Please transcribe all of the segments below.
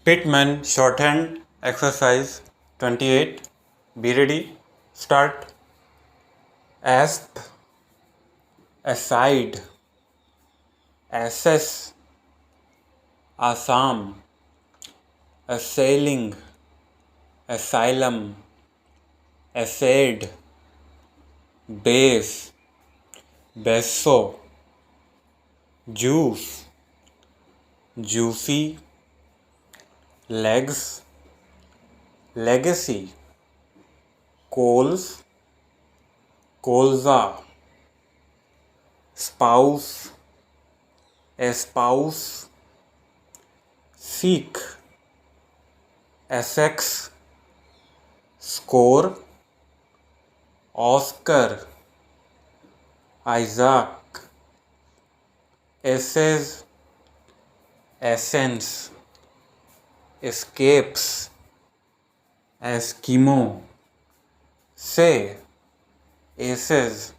Pitman Shorthand exercise 28. Be ready. Start. Asp, aside, assess, Assam, assailing, asylum, assayed, base, besso, juice, juicy, legs, legacy, coals, colza, spouse, espouse, seek, Essex, score, Oscar, Isaac, essays, essence, escapes, Eskimo, say, aces,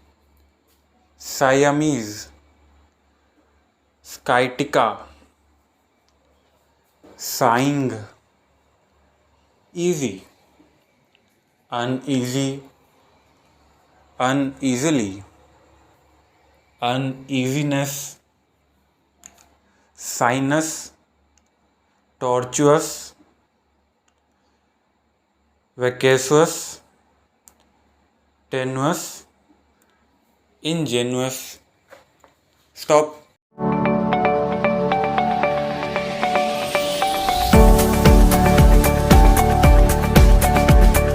Siamese, Skytica, sighing, easy, uneasy, uneasily, uneasiness, sinus, tortuous, vacacious, tenuous, ingenuous. Stop.